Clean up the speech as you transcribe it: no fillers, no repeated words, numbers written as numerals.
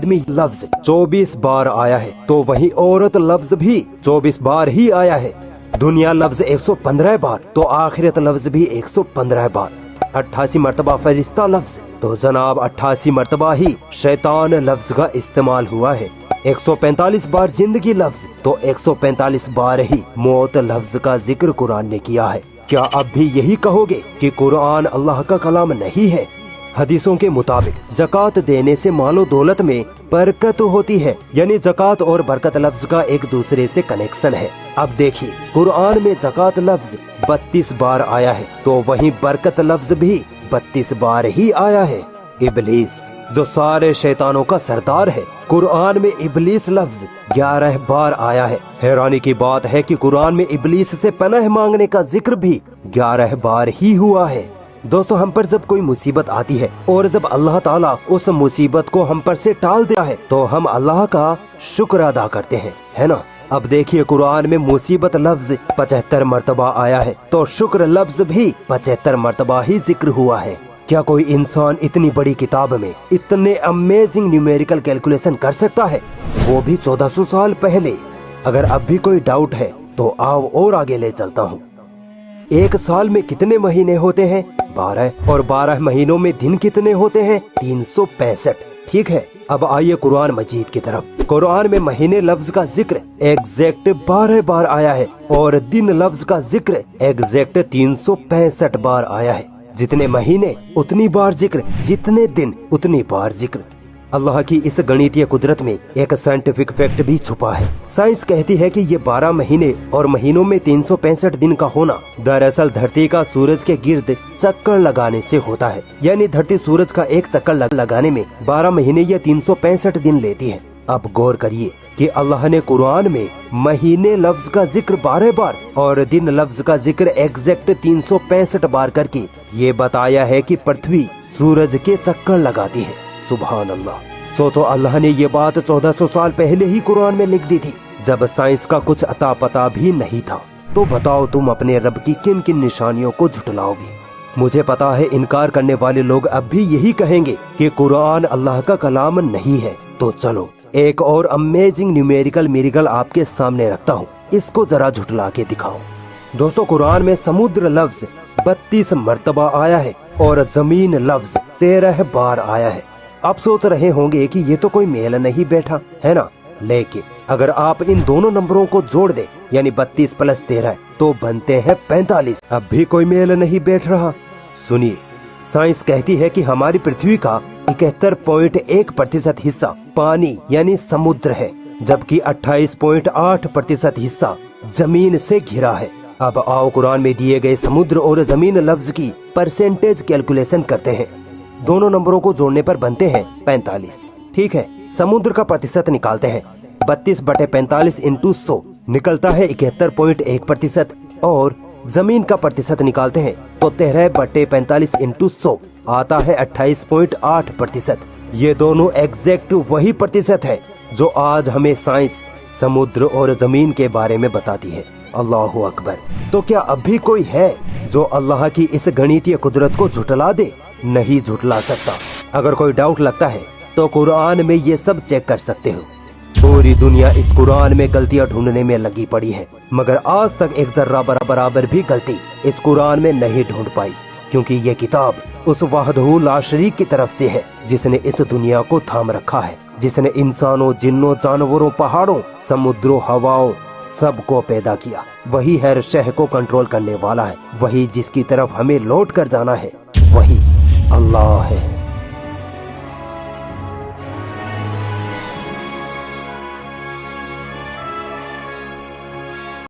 आदमी लफ्ज 24 बार आया है तो वही औरत लफ्ज भी 24 बार ही आया है। दुनिया लफ्ज 115 बार तो आखिरत लफ्ज भी 115 बार। 88 मरतबा फरिश्ता लफ्ज तो जनाब 88 मरतबा ही शैतान लफ्ज का इस्तेमाल हुआ है। 145 बार जिंदगी लफ्ज तो 145 बार ही मौत लफ्ज का जिक्र कुरान ने किया है। क्या अब भी यही कहोगे कि कुरान अल्लाह का कलाम नहीं है? हदीसों के मुताबिक ज़कात देने से मालो दौलत में बरकत होती है, यानी ज़कात और बरकत लफ्ज का एक दूसरे से कनेक्शन है। अब देखिए कुरान में ज़कात लफ्ज 32 बार आया है तो वहीं बरकत लफ्ज भी 32 बार ही आया है। इबलीस जो सारे शैतानों का सरदार है, कुरान में इबलीस लफ्ज 11 बार आया है। हैरानी की बात है कि कुरान में इबलीस से पनाह मांगने का जिक्र भी 11 बार ही हुआ है। दोस्तों, हम पर जब कोई मुसीबत आती है और जब अल्लाह ताला उस मुसीबत को हम पर से टाल दिया है तो हम अल्लाह का शुक्र अदा करते हैं, है ना। अब देखिए कुरान में मुसीबत लफ्ज 75 मरतबा आया है तो शुक्र लफ्ज भी 75 मरतबा ही जिक्र हुआ है। क्या कोई इंसान इतनी बड़ी किताब में इतने अमेजिंग न्यूमेरिकल कैलकुलेशन कर सकता है, वो भी 1400 साल पहले? अगर अब भी कोई डाउट है तो आओ और आगे ले चलता हूँ। एक साल में कितने महीने होते हैं? 12। और 12 महीनों में दिन कितने होते हैं? 365। ठीक है, अब आइए कुरान मजीद की तरफ। कुरान में महीने लफ्ज का जिक्र एग्जैक्ट 12 बार आया है और दिन लफ्ज का जिक्र एग्जैक्ट 365 बार आया है। जितने महीने उतनी बार जिक्र, जितने दिन उतनी बार जिक्र। अल्लाह की इस गणितीय कुदरत में एक साइंटिफिक फैक्ट भी छुपा है। साइंस कहती है कि ये 12 महीने और महीनों में 365 दिन का होना दरअसल धरती का सूरज के गिर्द चक्कर लगाने से होता है। यानी धरती सूरज का एक चक्कर लगाने में 12 महीने या 365 दिन लेती है। अब गौर करिए कि अल्लाह ने कुरान में महीने लफ्ज का जिक्र 12 बार और दिन लफ्ज का जिक्र एग्जैक्ट 365 बार करके ये बताया है कि पृथ्वी सूरज के चक्कर लगाती है। सुभान अल्लाह। सोचो, अल्लाह ने ये बात 1400 साल पहले ही कुरान में लिख दी थी, जब साइंस का कुछ अता पता भी नहीं था। तो बताओ तुम अपने रब की किन किन निशानियों को झुटलाओगे? मुझे पता है इनकार करने वाले लोग अब भी यही कहेंगे कि कुरान अल्लाह का कलाम नहीं है। तो चलो एक और अमेजिंग न्यूमेरिकल मिरेकल आपके सामने रखता हूँ, इसको जरा झुटला के दिखाओ। दोस्तों, कुरान में समुद्र लफ्ज 32 मरतबा आया है और जमीन लफ्ज 13 बार आया है। आप सोच रहे होंगे कि ये तो कोई मेल नहीं बैठा, है ना। लेकिन अगर आप इन दोनों नंबरों को जोड़ दे यानी 32 + 13 तो बनते हैं 45। अब भी कोई मेल नहीं बैठ रहा। सुनिए, साइंस कहती है कि हमारी पृथ्वी का 71.1% हिस्सा पानी यानी समुद्र है, जबकि 28.8% हिस्सा जमीन से घिरा है। अब आओ कुरान में दिए गए समुद्र और जमीन लफ्ज की परसेंटेज कैलकुलेशन करते हैं। दोनों नंबरों को जोड़ने पर बनते हैं 45। ठीक है, समुद्र का प्रतिशत निकालते हैं। 32/45 × 100 निकलता है 71.1% और जमीन का प्रतिशत निकालते हैं तो 13/45 × 100 आता है 28.8%। ये दोनों एग्जैक्ट वही प्रतिशत है जो आज हमें साइंस समुद्र और जमीन के बारे में बताती है। अल्लाहु अकबर। तो क्या अब भी कोई है जो अल्लाह की इस गणितीय कुदरत को झुटला दे? नहीं झुटला सकता। अगर कोई डाउट लगता है तो कुरान में ये सब चेक कर सकते हो। पूरी दुनिया इस कुरान में गलतियां ढूंढने में लगी पड़ी है, मगर आज तक एक जर्रा बराबर भी गलती इस कुरान में नहीं ढूंढ पाई, क्योंकि ये किताब उस वहदहू ला शरीक की तरफ से है जिसने इस दुनिया को थाम रखा है, जिसने इंसानों, जिन्नों, जानवरों, पहाड़ों, समुद्रों, हवाओं सबको पैदा किया। वही हर शह को कंट्रोल करने वाला है। वही जिसकी तरफ हमें लौट कर जाना है, वही अल्लाह है।